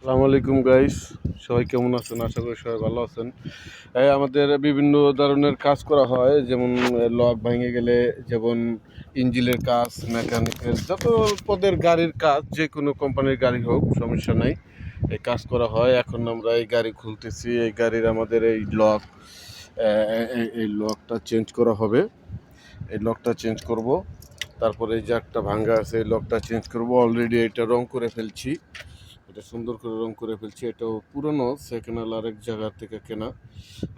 আসসালামু আলাইকুম গাইস, সবাই কেমন আছেন? আশা করি সবাই ভালো আছেন। আমাদের বিভিন্ন ধরনের কাজ করা হয়, যেমন লক ভেঙে গেলে, যেমন ইঞ্জিনের কাজ, মেকানিকের যত পদের গাড়ির কাজ, যে কোনো কোম্পানির গাড়ি হোক সমস্যা নাই, এই কাজ করা হয়। এখন আমরা এই গাড়ি খুলতেছি, এই গাড়ির আমাদের এই লক, এই লকটা চেঞ্জ করা হবে। এই লকটা চেঞ্জ করব, তারপরে এই যে একটা ভাঙ্গা আছে, এই লকটা চেঞ্জ করব। অলরেডি এটা রং করে ফেলছি, এটা সুন্দর করে রং করে ফেলছি। এটাও পুরনো, সেকেন্ড হ্যান্ড আরেক জায়গা থেকে কেনা।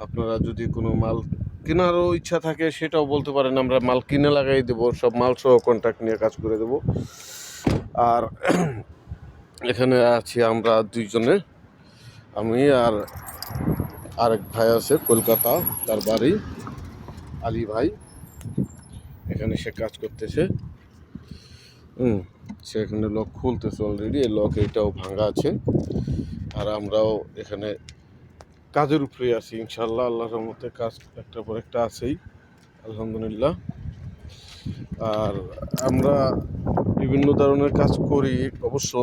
আপনারা যদি কোনো মাল কেনারও ইচ্ছা থাকে সেটাও বলতে পারেন, আমরা মাল কিনে লাগাই দেবো, সব মাল সহ কন্ট্রাক্ট নিয়ে কাজ করে দেবো। আর এখানে আছি আমরা দুইজনে, আমি আর আরেক ভাই আছে কলকাতা, তার বাড়ি আলী ভাই। এখানে সে কাজ করতেছে। সে এখানে লক খুলতেছে অলরেডি। এই লক এটাও ভাঙা আছে। আর আমরাও এখানে কাজের উপরে আছি ইনশাল্লাহ, আল্লাহর রহমতে কাজ একটার পর একটা আছেই আলহামদুলিল্লাহ। আর আমরা বিভিন্ন ধরনের কাজ করি, অবশ্য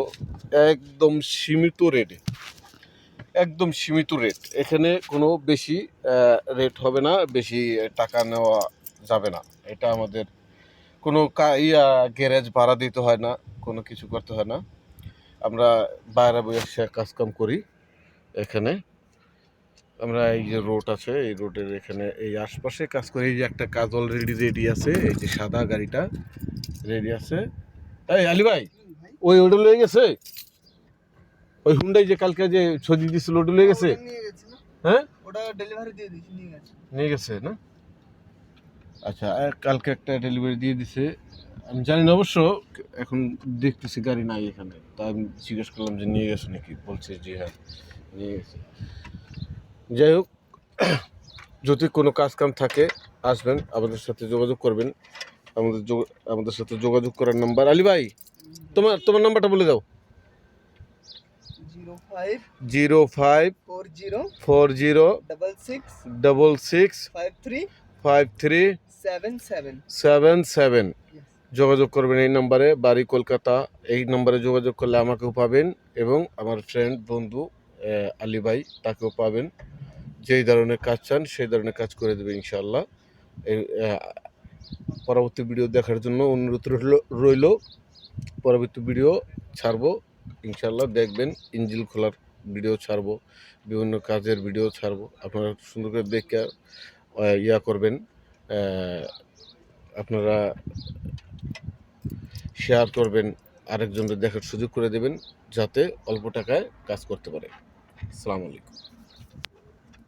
একদম সীমিত রেটে, একদম সীমিত রেট। এখানে কোনো বেশি রেট হবে না, বেশি টাকা নেওয়া যাবে না। এটা আমাদের কোনো গ্যারেজ ভাড়া দিতে হয় না, কোনো কিছু করতে হয় না। আমরা বাইরে বসে কাজকাম করি। এখানে আমরা এই যে রোড আছে, এই রোডের এখানে এই আশপাশে কাজ করি। এই যে একটা কাজ অলরেডি রেডি আছে, এই যে সাদা গাড়িটা রেডি আছে। এই আলী ভাই, ওটা লয়ে গেছে? ওই হুন্ডাই যে কালকে যে ছবি দিছিল ওটা লয়ে গেছে? হ্যাঁ, ওটা ডেলিভারি দিয়ে দিয়েছি, নিয়ে গেছে না? আচ্ছা, কালকে একটা ডেলিভারি দিয়ে দিছে। আমি জানি না অবশ্য, এখন দেখতেছি গাড়ি নাই এখানে, তা আমি জিজ্ঞেস করলাম যে নিয়ে গেছে নাকি, বলছে যে হ্যাঁ নিয়ে গেছে। যাই হোক, যদি কোনো কাজ কাম থাকে আসবেন, আমাদের সাথে যোগাযোগ করবেন। আমাদের সাথে যোগাযোগ করার নাম্বার, আলী ভাই তোমার নাম্বারটা বলে দাও। 0540665377 যোগাযোগ করবেন এই নাম্বারে। বাড়ি কলকাতা। এই নাম্বারে যোগাযোগ করলে আমাকেও পাবেন এবং আমার ফ্রেন্ড বন্ধু আলী ভাই, তাকেও পাবেন। যেই ধরনের কাজ চান সেই ধরনের কাজ করে দেবে ইনশাআল্লাহ। এই পরবর্তী ভিডিও দেখার জন্য অনুরোধ রইল। পরবর্তী ভিডিও ছাড়বো ইনশাআল্লাহ, দেখবেন। ইঞ্জিন খোলার ভিডিও ছাড়বো, বিভিন্ন কাজের ভিডিও ছাড়বো। আপনারা সুন্দর করে দেখে করবেন, আপনারা শেয়ার করবেন, আরেকজনদের দেখার সুযোগ করে দেবেন, যাতে অল্প টাকায় কাজ করতে পারে। আসসালামু আলাইকুম।